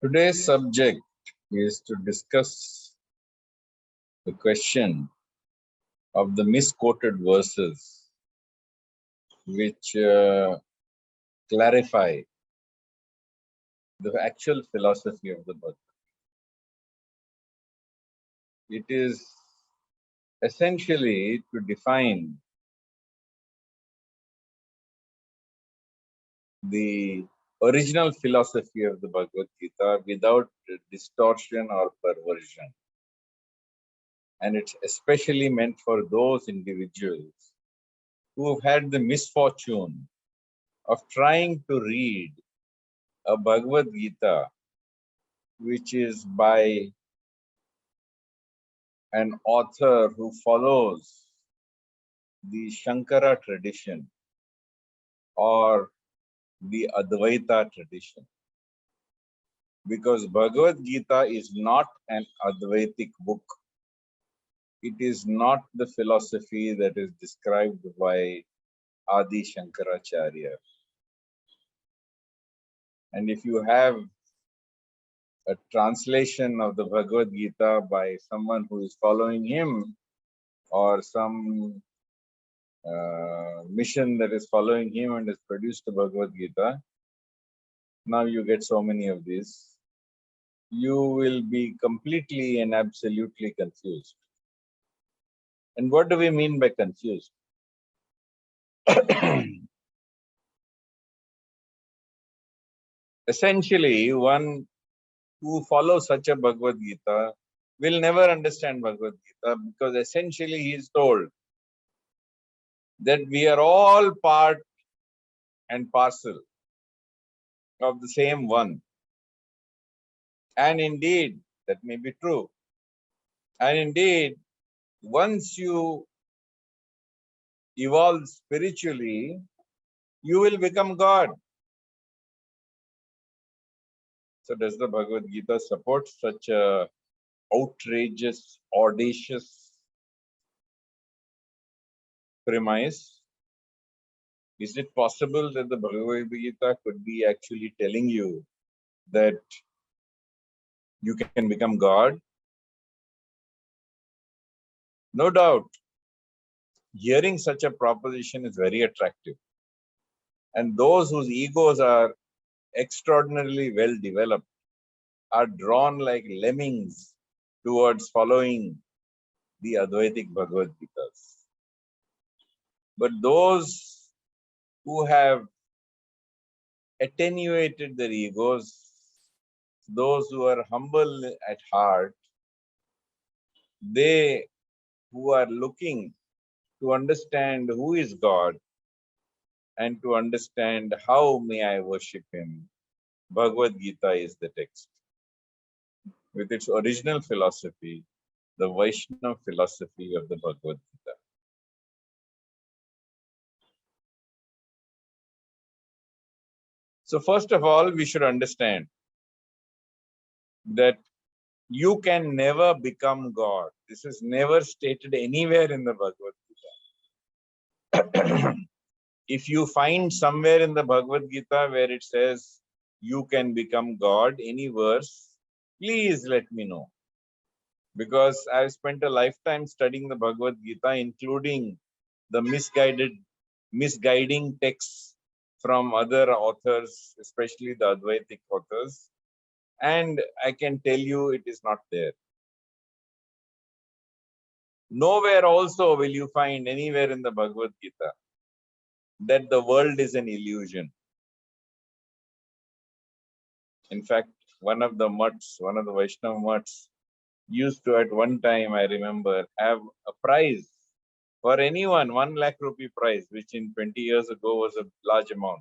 Today's subject is to discuss the question of the misquoted verses which clarify the actual philosophy of the Bhagavad. It is essentially to define the original philosophy of the Bhagavad Gita without distortion or perversion. And it's especially meant for those individuals who have had the misfortune of trying to read a Bhagavad Gita which is by an author who follows the Shankara tradition or the Advaita tradition. Because Bhagavad Gita is not an Advaitic book. It is not the philosophy that is described by Adi Shankaracharya. And if you have a translation of the Bhagavad Gita by someone who is following him or some mission that is following him and has produced the Bhagavad Gita, now you get so many of these, you will be completely and absolutely confused. And what do we mean by confused? Essentially, one who follows such a Bhagavad Gita will never understand Bhagavad Gita because essentially he is told that we are all part and parcel of the same one. And indeed, that may be true. And indeed, once you evolve spiritually, you will become God. So does the Bhagavad Gita support such a outrageous, audacious premise? Is it possible that the Bhagavad Gita could be actually telling you that you can become God? No doubt, hearing such a proposition is very attractive. And those whose egos are extraordinarily well developed are drawn like lemmings towards following the Advaitic Bhagavad Gitas. But those who have attenuated their egos, those who are humble at heart, they who are looking to understand who is God and to understand how may I worship Him, Bhagavad Gita is the text. With its original philosophy, the Vaishnava philosophy of the Bhagavad Gita. So first of all, we should understand that you can never become God. This is never stated anywhere in the Bhagavad Gita. If you find somewhere in the Bhagavad Gita where it says you can become God, any verse, please let me know. Because I've spent a lifetime studying the Bhagavad Gita, including the misguiding texts from other authors, especially the Advaitic authors. And I can tell you it is not there. Nowhere also will you find anywhere in the Bhagavad Gita that the world is an illusion. In fact, one of the Vaishnava mutts used to at one time, I remember, have a prize for anyone, 1 lakh rupee prize, which in 20 years ago was a large amount.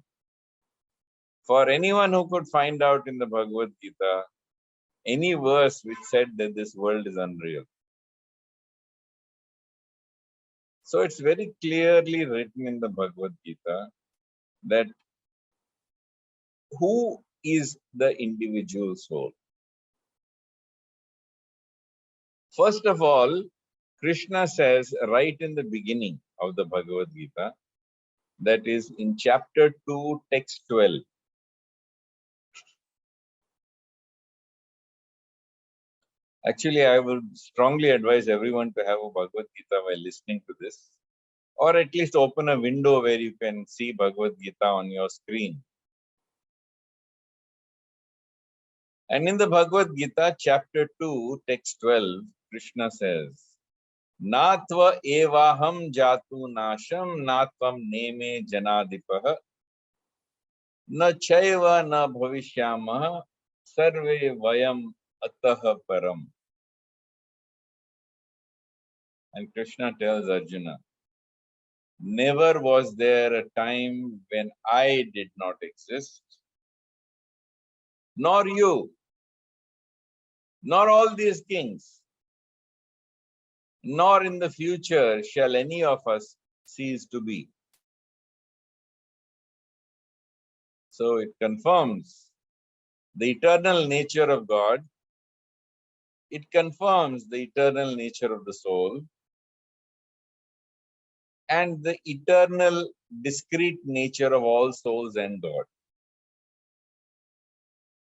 For anyone who could find out in the Bhagavad Gita any verse which said that this world is unreal. So it's very clearly written in the Bhagavad Gita that who is the individual soul? First of all, Krishna says right in the beginning of the Bhagavad Gita, that is in chapter 2, text 12, Actually, I would strongly advise everyone to have a Bhagavad Gita while listening to this, or at least open a window where you can see Bhagavad Gita on your screen. And in the Bhagavad Gita, chapter 2, text 12, Krishna says, Natva evaham jatu nasham natvam neme janadipah na chaiva na bhavishyamah sarve vayam atah param. And Krishna tells Arjuna, never was there a time when I did not exist, nor you, nor all these kings, nor in the future shall any of us cease to be. So it confirms the eternal nature of God. It confirms the eternal nature of the soul and the eternal discrete nature of all souls and God.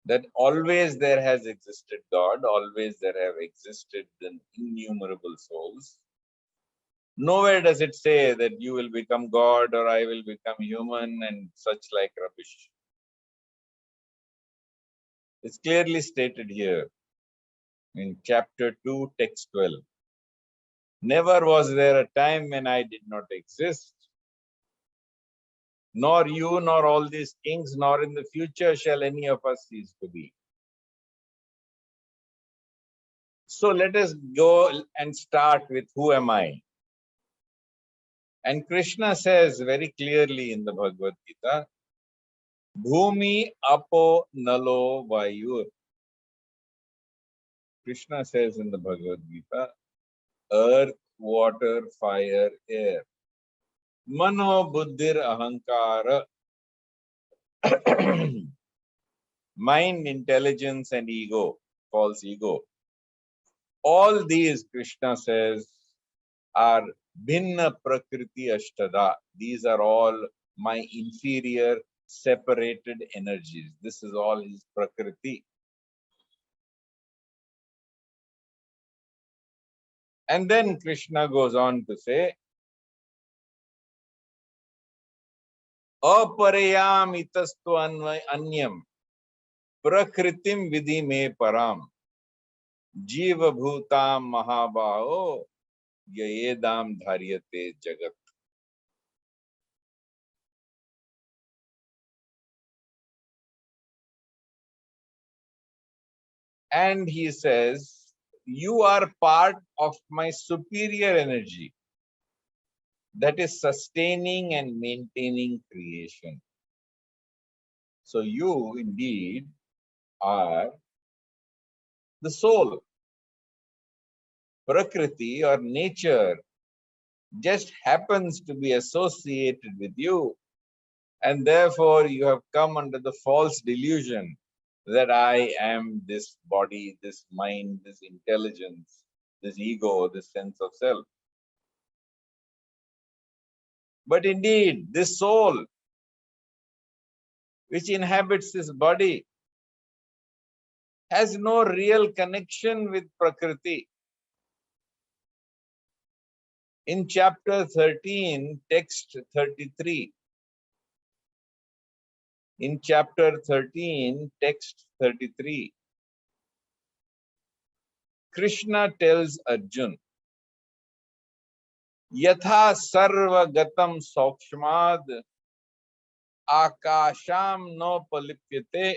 That always there has existed God, always there have existed the innumerable souls. Nowhere does it say that you will become God or I will become human and such like rubbish. It's clearly stated here in chapter 2, text 12. Never was there a time when I did not exist, nor you, nor all these kings, nor in the future shall any of us cease to be. So let us go and start with who am I? And Krishna says very clearly in the Bhagavad Gita, Bhumi apo nalo vayur. Krishna says in the Bhagavad Gita, earth, water, fire, air. Mano buddhir ahankara. Mind, intelligence, and ego, false ego. All these, Krishna says, are bhinna prakriti ashtada. These are all my inferior, separated energies. This is all his prakriti. And then Krishna goes on to say, aparayam itastu anyam prakritim vidhi me param jiva bhutam mahabao yayedam dharyate jagat. And he says, you are part of my superior energy that is sustaining and maintaining creation. So you indeed are the soul. Prakriti or nature just happens to be associated with you, and therefore you have come under the false delusion that I am this body, this mind, this intelligence, this ego, this sense of self. But indeed, this soul, which inhabits this body, has no real connection with Prakriti. In chapter 13, text 33, in chapter 13, text 33, Krishna tells Arjun, Yatha sarva gatam sokshmad akasham no palipyate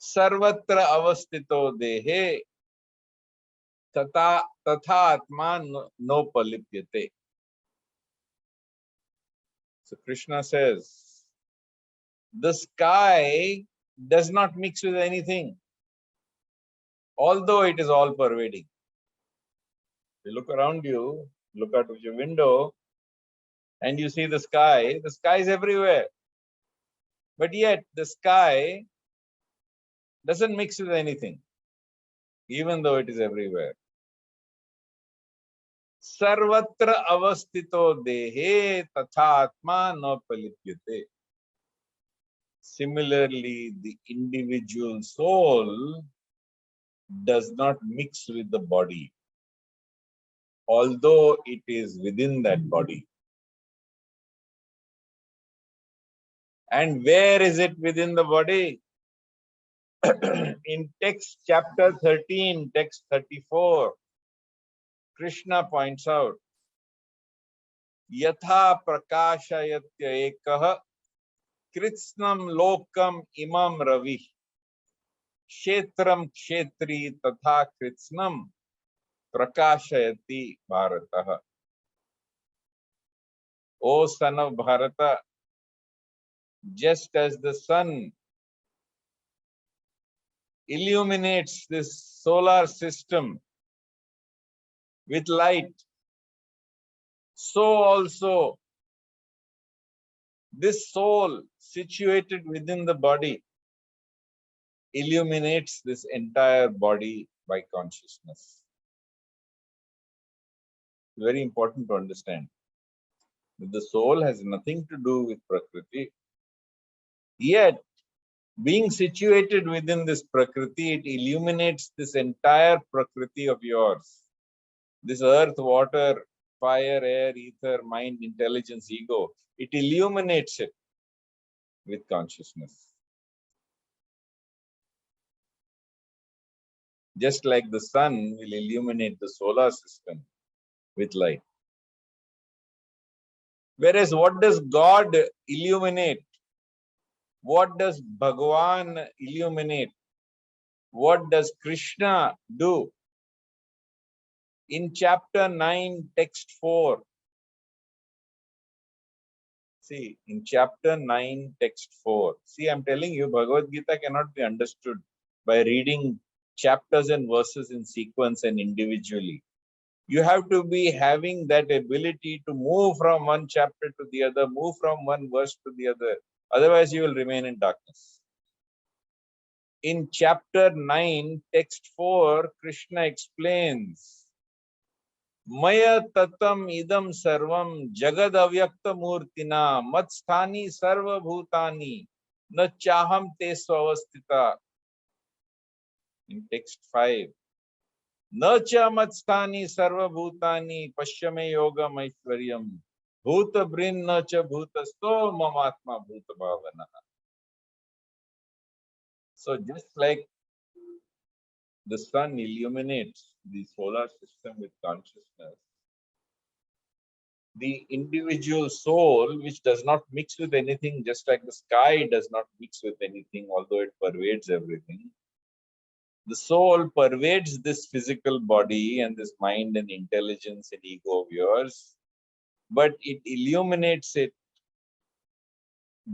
sarvatra avastito dehe tatha atma no palipyate. So Krishna says, the sky does not mix with anything, although it is all pervading. You look around you, look out of your window, and you see the sky is everywhere. But yet the sky doesn't mix with anything, even though it is everywhere. Sarvatra avastito dehe tatha atma no palipyate. Similarly, the individual soul does not mix with the body, although it is within that body. And where is it within the body? In text chapter 13, text 34, Krishna points out, Yatha prakashayatya ekah kritsnam lokam imam ravi kshetram kshetri tatha kritsnam prakashayati bharatah. O son of Bharata, just as the sun illuminates this solar system with light, so also this soul situated within the body illuminates this entire body by consciousness. Very important to understand that the soul has nothing to do with Prakriti, yet being situated within this Prakriti, it illuminates this entire Prakriti of yours. This earth, water, fire, air, ether, mind, intelligence, ego, it illuminates it with consciousness. Just like the sun will illuminate the solar system with light. Whereas what does God illuminate? What does Bhagavan illuminate? What does Krishna do? In chapter 9, text 4. See, in chapter 9, text 4. See, I'm telling you, Bhagavad Gita cannot be understood by reading chapters and verses in sequence and individually. You have to be having that ability to move from one chapter to the other, move from one verse to the other. Otherwise, you will remain in darkness. In chapter 9, text 4, Krishna explains, Maya tatam idam sarvam jagad avyakta murtina matsthani sarva bhutani na chaham te swavastita. In text 5, na cha matsthani sarva bhutani pashyame yoga maishwaryam bhuta brin na cha bhutasto mamatma bhuta bhavana. So just like the sun illuminates the solar system with consciousness, the individual soul, which does not mix with anything, just like the sky does not mix with anything, although it pervades everything, the soul pervades this physical body and this mind and intelligence and ego of yours, but it illuminates it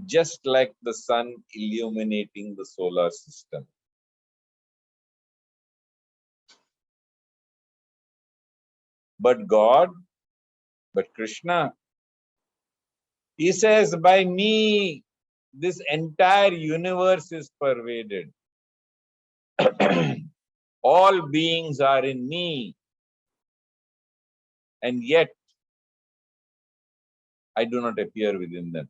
just like the sun illuminating the solar system. But God, but Krishna, he says, by me, this entire universe is pervaded. All beings are in me, and yet I do not appear within them.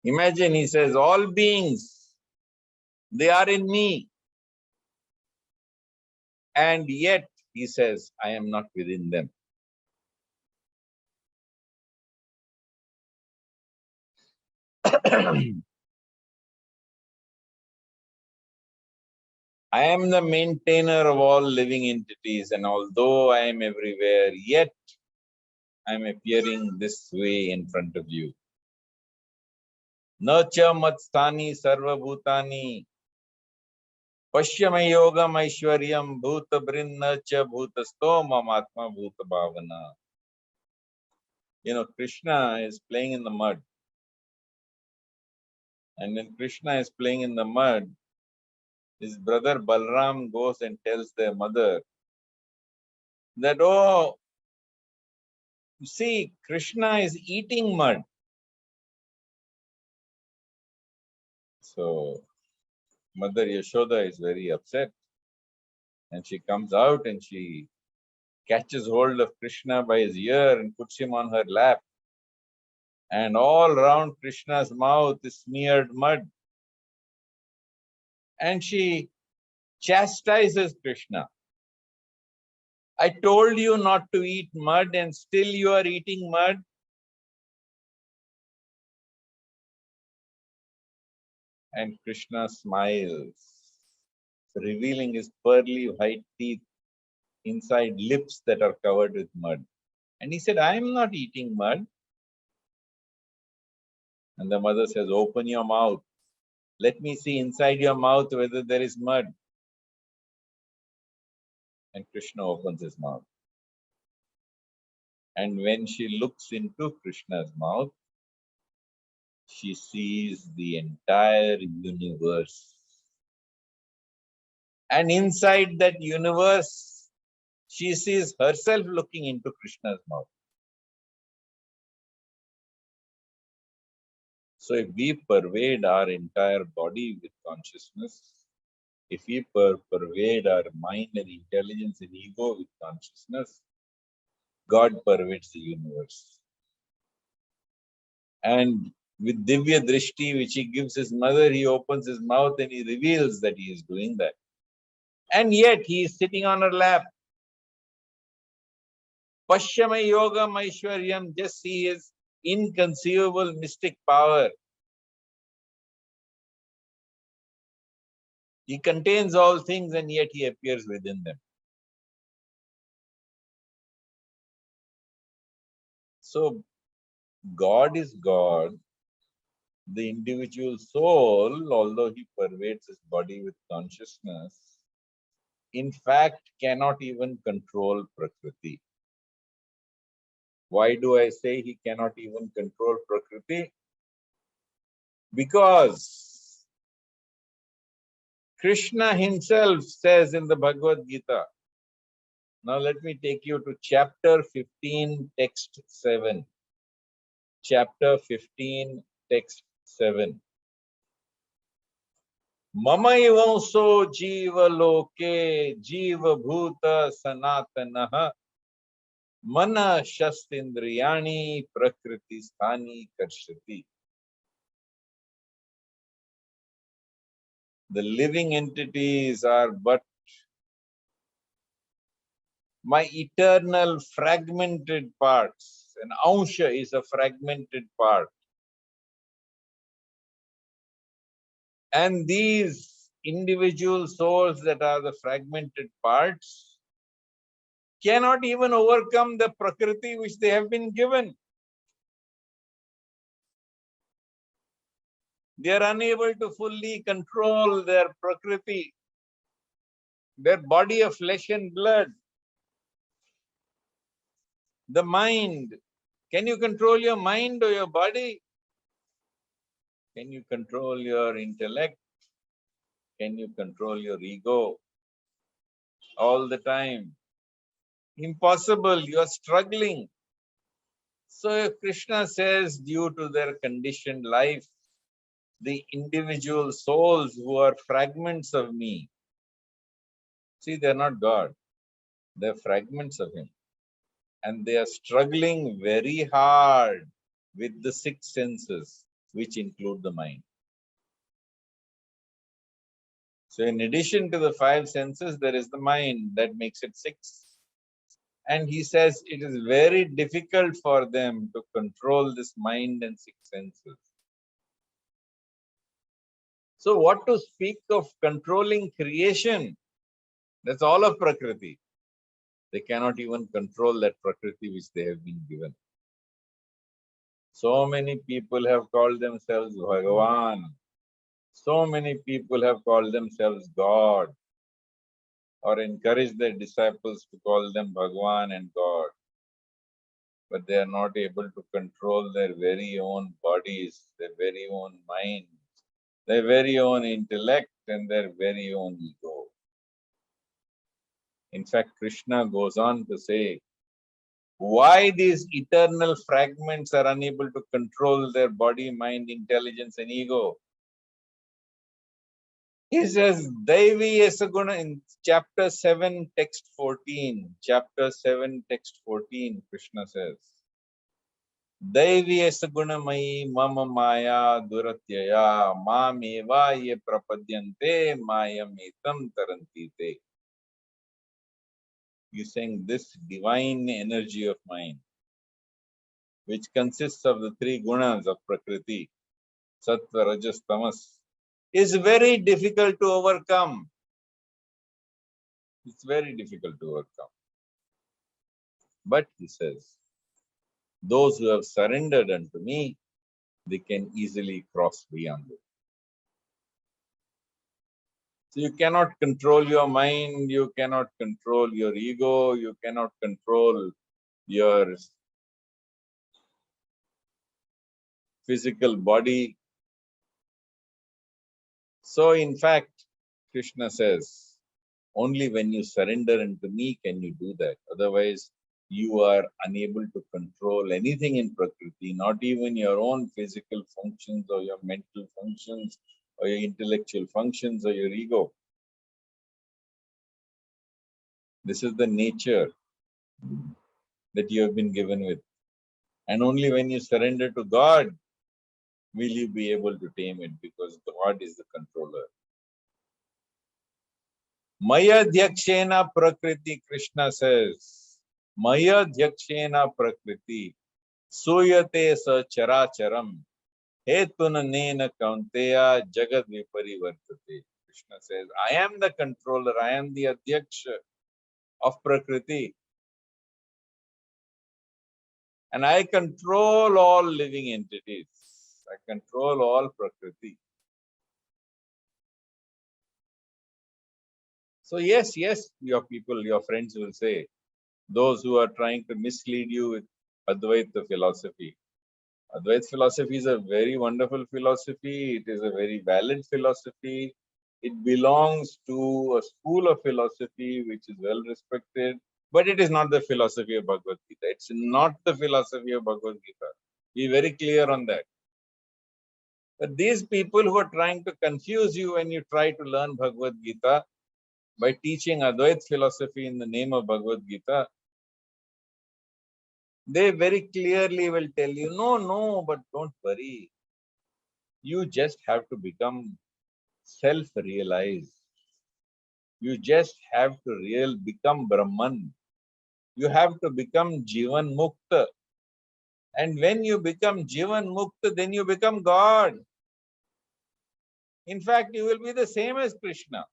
Imagine, he says, all beings, they are in me, and yet, he says, I am not within them. I am the maintainer of all living entities, and although I am everywhere, yet I am appearing this way in front of you. Na cha matsthani sarva bhutani pashyame yoga maishwaryam bhuta brinna cha bhutasto mamatma bhuta bhavana. You know, Krishna is playing in the mud. And when Krishna is playing in the mud, his brother Balram goes and tells their mother that, oh, you see, Krishna is eating mud. So Mother Yashoda is very upset. And she comes out and she catches hold of Krishna by his ear and puts him on her lap. And all round Krishna's mouth is smeared mud. And she chastises Krishna. I told you not to eat mud and still you are eating mud. And Krishna smiles, revealing his pearly white teeth inside lips that are covered with mud. And he said, I am not eating mud. And the mother says, open your mouth. Let me see inside your mouth whether there is mud. And Krishna opens his mouth. And when she looks into Krishna's mouth, she sees the entire universe. And inside that universe, she sees herself looking into Krishna's mouth. So if we pervade our entire body with consciousness, if we pervade our mind and intelligence and ego with consciousness, God pervades the universe. And with Divya Drishti, which he gives his mother, he opens his mouth and he reveals that he is doing that. And yet he is sitting on her lap. Pashyama Yoga Maishwaryam, just see his inconceivable mystic power. He contains all things and yet he appears within them. So God is God. The individual soul, although he pervades his body with consciousness, in fact cannot even control Prakriti. Why do I say he cannot even control Prakriti? Because Krishna himself says in the Bhagavad Gita, now let me take you to chapter 15, text 7. Chapter 15, text 7. Mamaivanso jiva loke jiva bhuta sanatanaha mana shastindriyani prakriti sthani karshati. The living entities are but my eternal fragmented parts. An ansha is a fragmented part. And these individual souls that are the fragmented parts cannot even overcome the Prakriti which they have been given. They are unable to fully control their Prakriti, their body of flesh and blood. The mind. Can you control your mind or your body? Can you control your intellect? Can you control your ego? All the time. Impossible. You are struggling. So Krishna says, due to their conditioned life, the individual souls who are fragments of me, see, they're not God. They're fragments of him. And they are struggling very hard with the six senses, which include the mind. So in addition to the five senses, there is the mind that makes it six. And he says it is very difficult for them to control this mind and six senses. So what to speak of controlling creation? That's all of Prakriti. They cannot even control that Prakriti which they have been given. So many people have called themselves Bhagavan. So many people have called themselves God, or encouraged their disciples to call them Bhagavan and God. But they are not able to control their very own bodies, their very own minds, their very own intellect, and their very own ego. In fact, Krishna goes on to say, why these eternal fragments are unable to control their body, mind, intelligence, and ego. He says, Daivi Yasaguna in chapter 7, text 14. Chapter 7, text 14, Krishna says, Daiviyasa gunamayi mama maya duratyaya mameva ye prapadyante mayam tarantite. You saying this divine energy of mine, which consists of the three gunas of Prakriti, Sattva, Rajas, Tamas, is very difficult to overcome. It's very difficult to overcome. But he says, those who have surrendered unto me, they can easily cross beyond it. So you cannot control your mind, you cannot control your ego, you cannot control your physical body. So in fact, Krishna says, only when you surrender unto me can you do that. Otherwise, you are unable to control anything in Prakriti, not even your own physical functions or your mental functions or your intellectual functions or your ego. This is the nature that you have been given with. And only when you surrender to God will you be able to tame it, because God is the controller. Maya Dyakshena Prakriti, Krishna says. Maya Dyakshena Prakriti. Suyate sa characharam. Hetunanena kaunteya jagad viparivartate. Krishna says, I am the controller, I am the Adhyaksha of Prakriti. And I control all living entities. I control all Prakriti. So yes, your people, your friends will say, those who are trying to mislead you with Advaita philosophy. Advaita philosophy is a very wonderful philosophy. It is a very valid philosophy. It belongs to a school of philosophy which is well respected, but it is not the philosophy of Bhagavad Gita. It's not the philosophy of Bhagavad Gita. Be very clear on that. But these people who are trying to confuse you when you try to learn Bhagavad Gita by teaching Advaita philosophy in the name of Bhagavad Gita, they very clearly will tell you, no, but don't worry. You just have to become self-realized. You just have to become Brahman. You have to become Jivan Mukta. And when you become Jivan Mukta, then you become God. In fact, you will be the same as Krishna.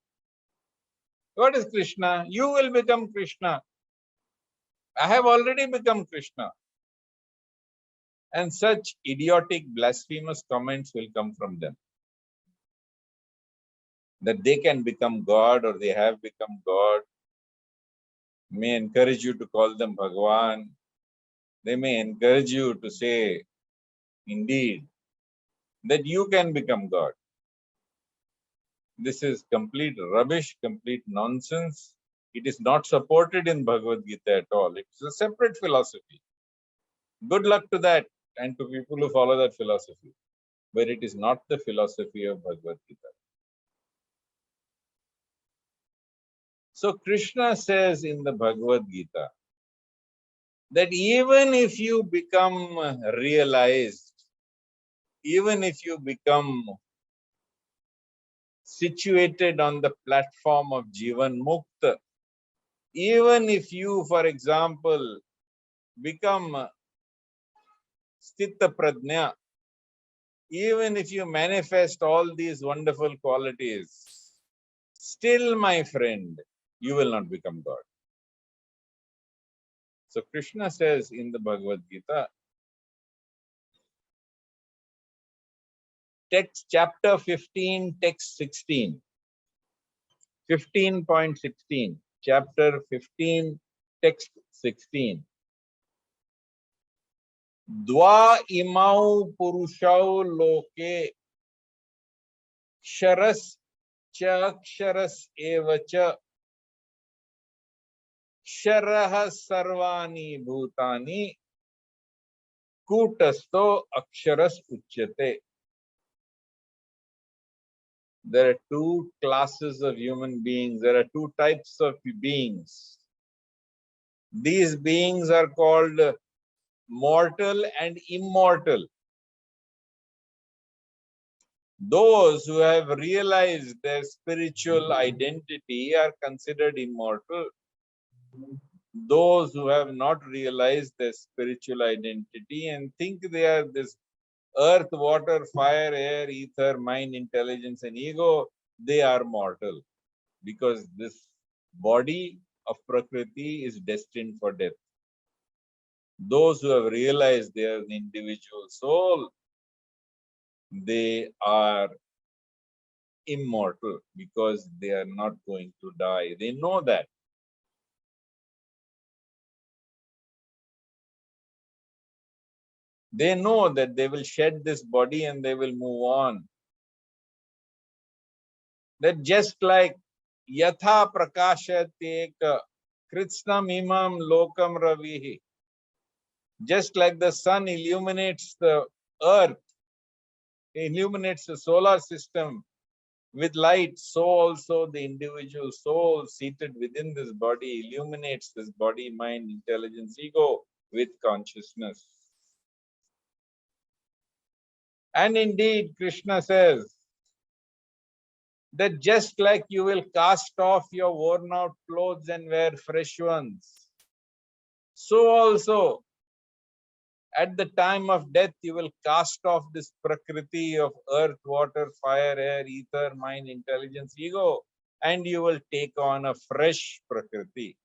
What is Krishna? You will become Krishna. I have already become Krishna. And such idiotic, blasphemous comments will come from them. That they can become God or they have become God. May encourage you to call them Bhagavan. They may encourage you to say, indeed, that you can become God. This is complete rubbish, complete nonsense. It is not supported in Bhagavad Gita at all. It's a separate philosophy. Good luck to that and to people who follow that philosophy. But it is not the philosophy of Bhagavad Gita. So Krishna says in the Bhagavad Gita that even if you become realized, even if you become situated on the platform of Jivan Mukta, even if you, for example, become Sthita Pradnya, even if you manifest all these wonderful qualities, still, my friend, you will not become God. So Krishna says in the Bhagavad Gita, text chapter 15, text 16, 15.16, chapter 15, text 16. Dva imau purushau loke ksharas cha ksharas eva cha ksharah sarvani bhutani kutasto aksharas uchyate. There are two classes of human beings. There are two types of beings. These beings are called mortal and immortal. Those who have realized their spiritual identity are considered immortal. Those who have not realized their spiritual identity and think they are this earth, water, fire, air, ether, mind, intelligence, and ego, they are mortal. Because this body of Prakriti is destined for death. Those who have realized they are the individual soul, they are immortal because they are not going to die. They know that. They know that they will shed this body and they will move on. That just like Yatha Prakashatek Kritsnam Imam Lokam Ravihi, just like the sun illuminates the earth, illuminates the solar system with light, so also the individual soul seated within this body illuminates this body, mind, intelligence, ego with consciousness. And indeed, Krishna says that just like you will cast off your worn out clothes and wear fresh ones, so also at the time of death, you will cast off this prakriti of earth, water, fire, air, ether, mind, intelligence, ego, and you will take on a fresh prakriti.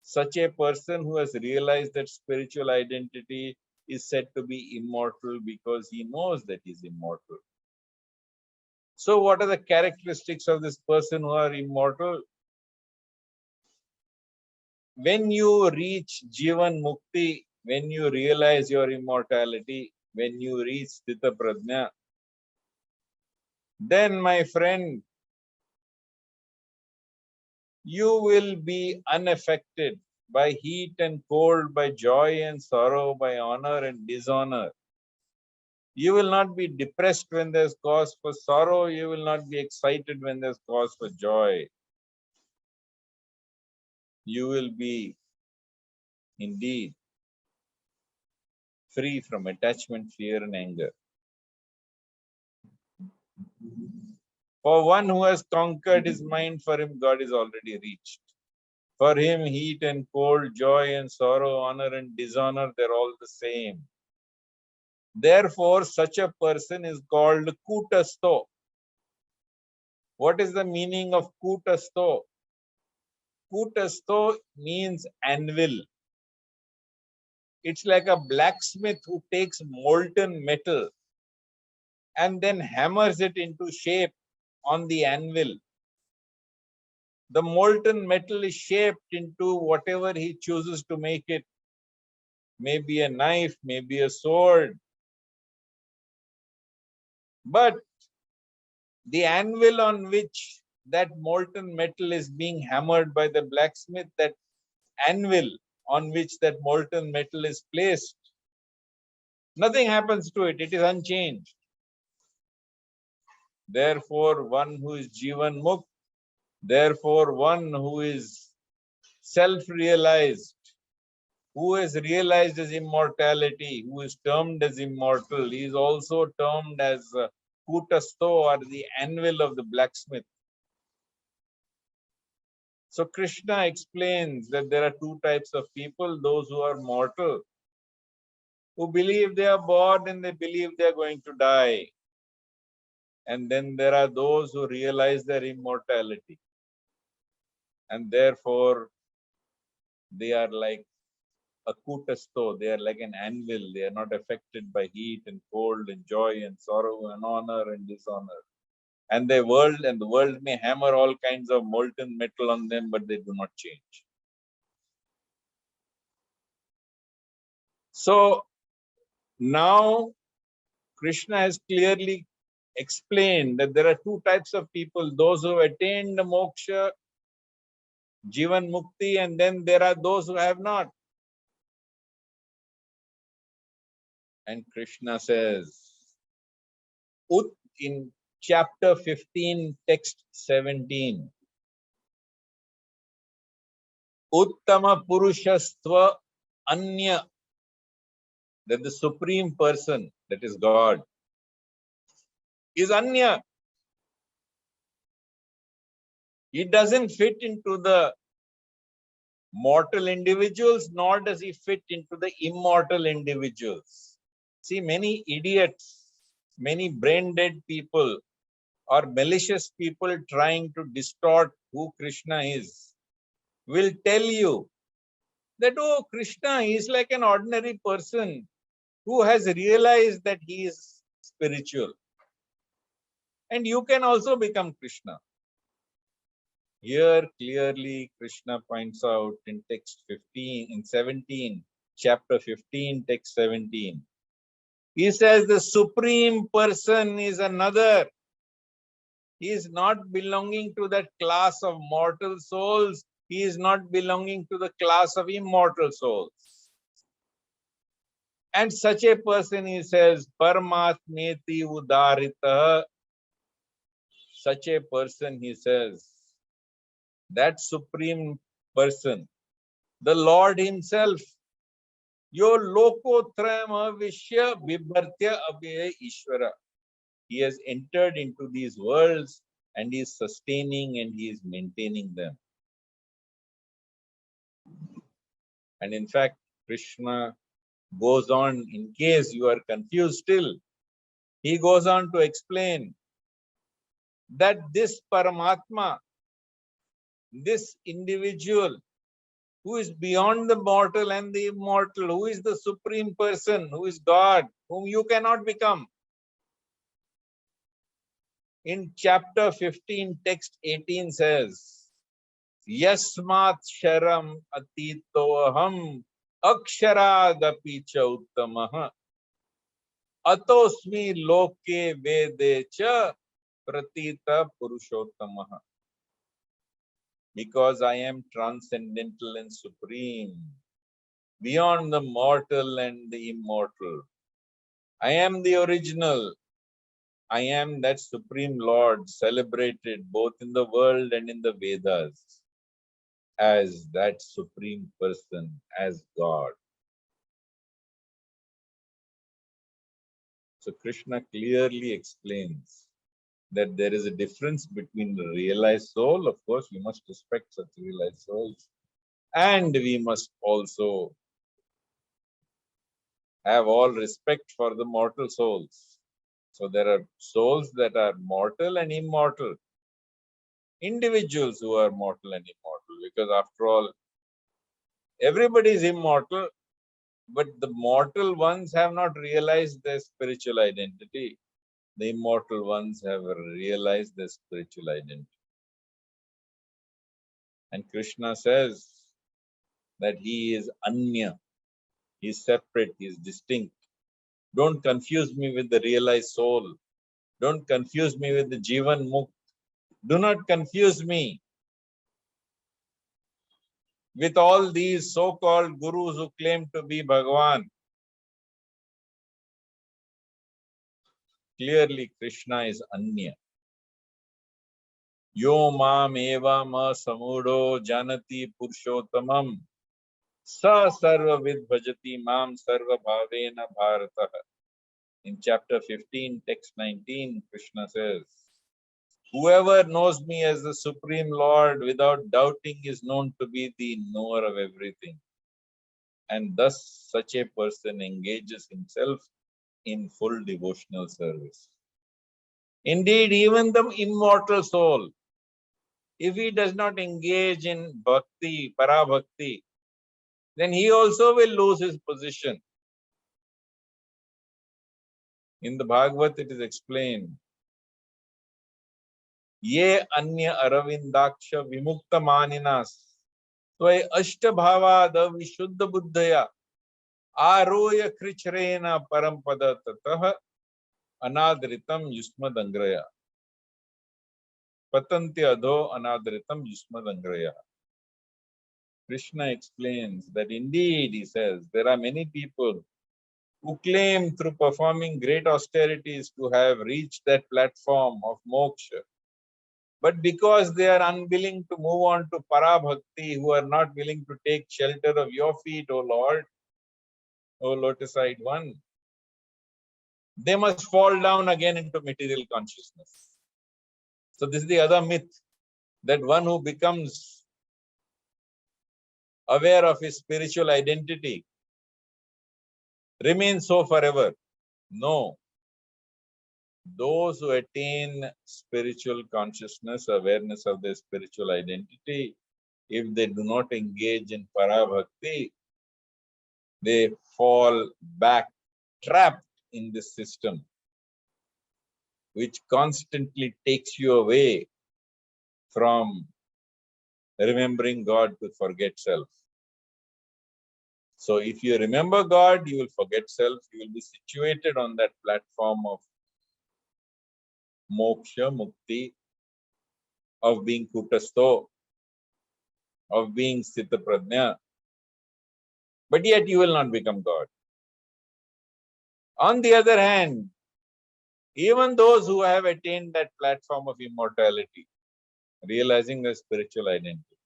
Such a person who has realized that spiritual identity is said to be immortal because he knows that he is immortal. So, what are the characteristics of this person who are immortal? When you reach Jivan Mukti, when you realize your immortality, when you reach Sthita Prajna, then, my friend, you will be unaffected by heat and cold, by joy and sorrow, by honor and dishonor. You will not be depressed when there's cause for sorrow. You will not be excited when there's cause for joy. You will be indeed free from attachment, fear, and anger. For one who has conquered his mind, for him God is already reached. For him, heat and cold, joy and sorrow, honor and dishonor, they're all the same. Therefore, such a person is called Kutasto. What is the meaning of Kutasto? Kutasto means anvil. It's like a blacksmith who takes molten metal and then hammers it into shape on the anvil. The molten metal is shaped into whatever he chooses to make it. Maybe a knife, maybe a sword. But the anvil on which that molten metal is being hammered by the blacksmith, that anvil on which that molten metal is placed, nothing happens to it. It is unchanged. Therefore, one who is Jivan Mukh, therefore, one who is self-realized, who has realized his immortality, who is termed as immortal, he is also termed as Kutasto, or the anvil of the blacksmith. So Krishna explains that there are two types of people: those who are mortal, who believe they are born and they believe they are going to die. And then there are those who realize their immortality. And therefore, they are like a kutasto, they are like an anvil. They are not affected by heat and cold and joy and sorrow and honor and dishonor. And the world may hammer all kinds of molten metal on them, but they do not change. So now Krishna has clearly explained that there are two types of people: those who have attained moksha, Jivan Mukti, and then there are those who have not. And Krishna says, Ut in chapter 15, text 17, Uttama Purushastva Anya, that the Supreme Person, that is God, is Anya. He doesn't fit into the mortal individuals, nor does he fit into the immortal individuals. See, many idiots, many brain-dead people, or malicious people trying to distort who Krishna is, will tell you that, oh, Krishna is like an ordinary person who has realized that he is spiritual. And you can also become Krishna. Here clearly Krishna points out in text 15, in 17, chapter 15, text 17. He says the Supreme Person is another. He is not belonging to that class of mortal souls. He is not belonging to the class of immortal souls. And such a person, he says, Paramatmeti Udarita. Such a person, he says, that Supreme Person, the Lord himself, Yo lokotrama vishya vibhartya abhyaya Ishvara. He has entered into these worlds and he is sustaining and he is maintaining them. And in fact, Krishna goes on, in case you are confused still, he goes on to explain that this Paramatma, this individual who is beyond the mortal and the immortal, who is the Supreme Person, who is God, whom you cannot become. In chapter 15, text 18 says, Yasmat sharam atitoham aksharaadapi cha uttamaha atosmi loke vede cha pratita purushottamaha. Because I am transcendental and supreme, beyond the mortal and the immortal. I am the original. I am that Supreme Lord celebrated both in the world and in the Vedas as that Supreme Person, as God. So Krishna clearly explains that there is a difference between the realized soul. Of course, we must respect such realized souls. And we must also have all respect for the mortal souls. So there are souls that are mortal and immortal. Individuals who are mortal and immortal, because after all, everybody is immortal, but the mortal ones have not realized their spiritual identity. The immortal ones have realized their spiritual identity. And Krishna says that he is Anya, he is separate, he is distinct. Don't confuse me with the realized soul. Don't confuse me with the Jivan Mukh. Do not confuse me with all these so-called gurus who claim to be Bhagavan. Clearly, Krishna is Anya. Yo mam eva ma samudo janati purushottamam sa sarva vid bhajati mam sarva bhavena bharata. In chapter 15, text 19, Krishna says, whoever knows me as the Supreme Lord without doubting is known to be the knower of everything. And thus such a person engages himself in full devotional service. Indeed, even the immortal soul, if he does not engage in bhakti, parabhakti, then he also will lose his position. In the Bhagavad, it is explained, Ye anya aravindaksha vimukta maninas Tvai ashtabhavada vishuddha buddhaya aroya krichrena parampada tatah anadritam yusmadangraya. Patanti adho anadritam yusmadangraya. Krishna explains that indeed, he says, there are many people who claim through performing great austerities to have reached that platform of moksha. But because they are unwilling to move on to Parabhakti, who are not willing to take shelter of your feet, O Lord, O lotus-eyed one, they must fall down again into material consciousness. So this is the other myth, that one who becomes aware of his spiritual identity remains so forever. No. Those who attain spiritual consciousness, awareness of their spiritual identity, if they do not engage in Parabhakti, they fall back, trapped in this system, which constantly takes you away from remembering God to forget self. So if you remember God, you will forget self, you will be situated on that platform of moksha, mukti, of being kutasto, of being sthita prajna, but yet you will not become God. On the other hand, even those who have attained that platform of immortality, realizing their spiritual identity,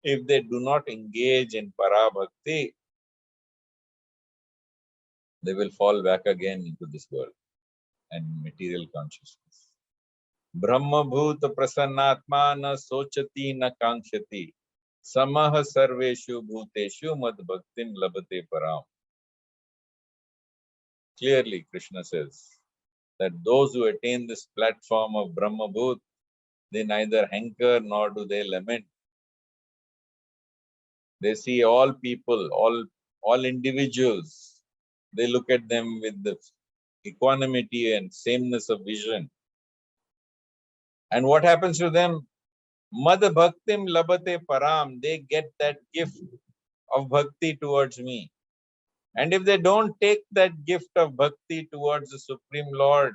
if they do not engage in Parabhakti, they will fall back again into this world and material consciousness. Brahma bhuta prasannatma na sochati na kankshati samah sarveshu bhuteshu mad bhaktim labate param. Clearly, Krishna says that those who attain this platform of Brahma bhut, they neither hanker nor do they lament. They see all people, all individuals, they look at them with the equanimity and sameness of vision. And what happens to them? Mad bhaktim labate param. They get that gift of bhakti towards me. And if they don't take that gift of bhakti towards the Supreme Lord,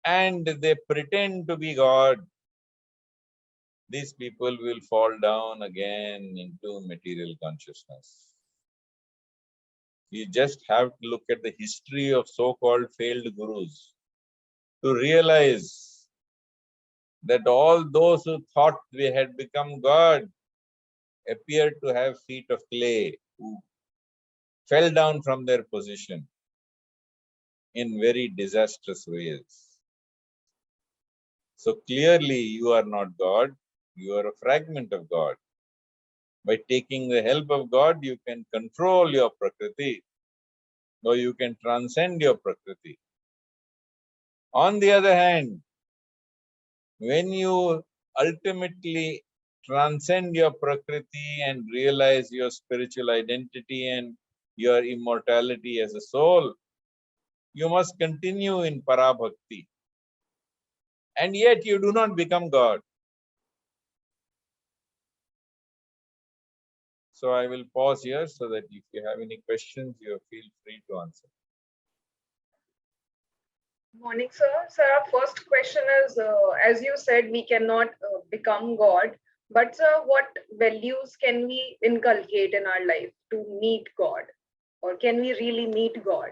and they pretend to be God, these people will fall down again into material consciousness. You just have to look at the history of so-called failed gurus to realize that all those who thought they had become God appeared to have feet of clay, who fell down from their position in very disastrous ways. So clearly you are not God, you are a fragment of God. By taking the help of God, you can control your Prakriti, or you can transcend your Prakriti. On the other hand, when you ultimately transcend your Prakriti and realize your spiritual identity and your immortality as a soul, you must continue in Parabhakti. And yet you do not become God. So I will pause here so that if you have any questions, you feel free to answer. Morning, sir. Sir, our first question is, as you said, we cannot become God, but sir, what values can we inculcate in our life to meet God? Or can we really meet God?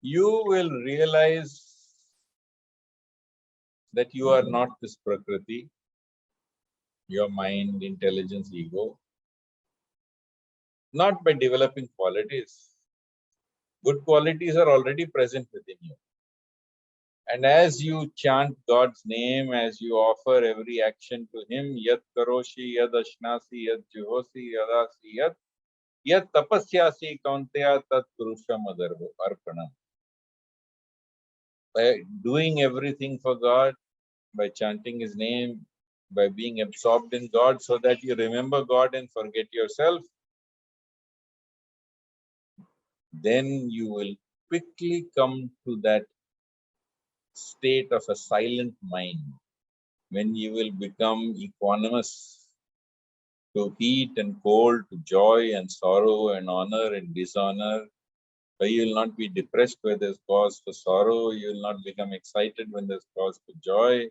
You will realize that you are not this Prakriti, your mind, intelligence, ego, not by developing qualities. Good qualities are already present within you. And as you chant God's name, as you offer every action to Him, yat karoshi, yad ashnasi, yad juhosi, yadasi, yat tapasyasi kaunteya tat purusham arpanam. By doing everything for God, by chanting His name, by being absorbed in God so that you remember God and forget yourself, then you will quickly come to that state of a silent mind, when you will become equanimous to heat and cold, to joy and sorrow and honor and dishonor. But you will not be depressed where there's cause for sorrow. You will not become excited when there's cause for joy.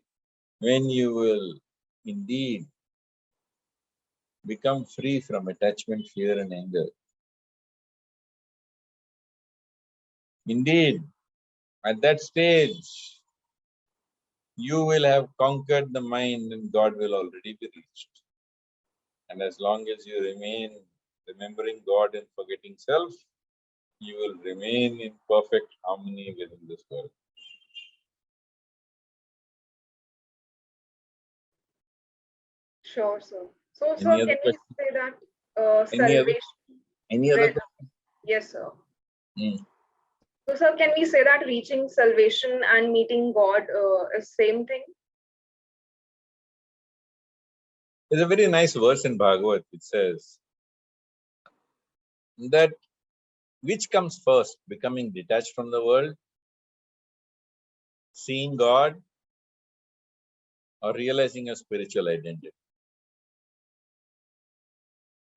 When you will indeed become free from attachment, fear, and anger. Indeed, at that stage, you will have conquered the mind and God will already be reached. And as long as you remain remembering God and forgetting self, you will remain in perfect harmony within this world. Sure, sir. So, Any sir, other can we question? say that Any other salvation? question? Yes, sir. Hmm. So, sir, can we say that reaching salvation and meeting God is same thing? There's a very nice verse in Bhagavad which says that which comes first, becoming detached from the world, seeing God, or realizing a spiritual identity.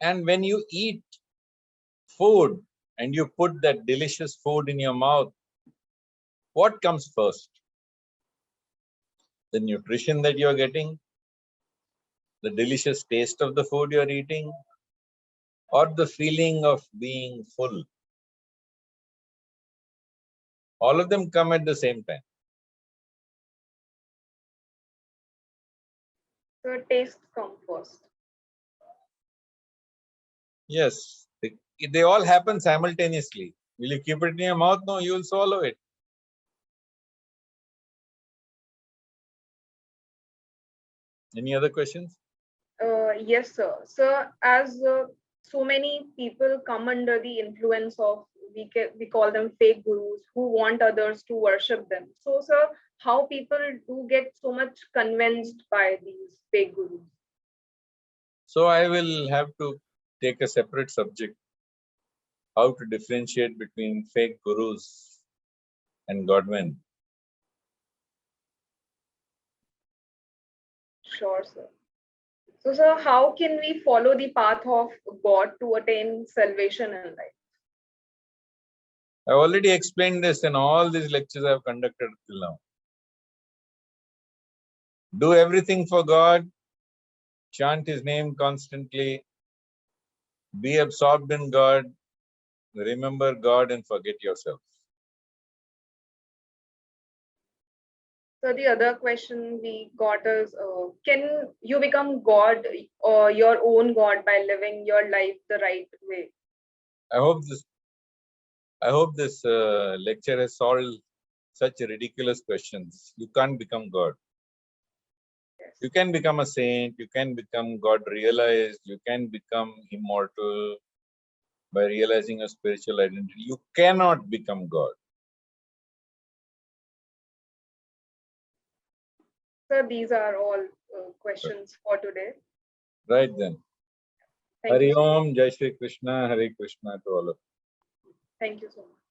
And when you eat food and you put that delicious food in your mouth, what comes first? The nutrition that you're getting, the delicious taste of the food you're eating, or the feeling of being full? All of them come at the same time. So, taste come first. Yes, they all happen simultaneously. Will you keep it in your mouth? No, you will swallow it. Any other questions? Yes, sir. Sir, as so many people come under the influence of, we call them fake gurus who want others to worship them. So, sir, how people do get so much convinced by these fake gurus? So I will have to take a separate subject, how to differentiate between fake gurus and godmen. Sure, sir. So, sir, how can we follow the path of God to attain salvation in life? I already explained this in all these lectures I have conducted till now. Do everything for God, chant His name constantly, be absorbed in God, remember God and forget yourself. So the other question we got is, can you become God or your own God by living your life the right way? I hope this lecture has solved such ridiculous questions. You can't become God. Yes. You can become a saint, you can become God realized, you can become immortal by realizing a spiritual identity. You cannot become God. So these are all questions for today. Right then. Thank you Hari so much. Om, Jai Shri Krishna, Hare Krishna to all of you. Thank you so much.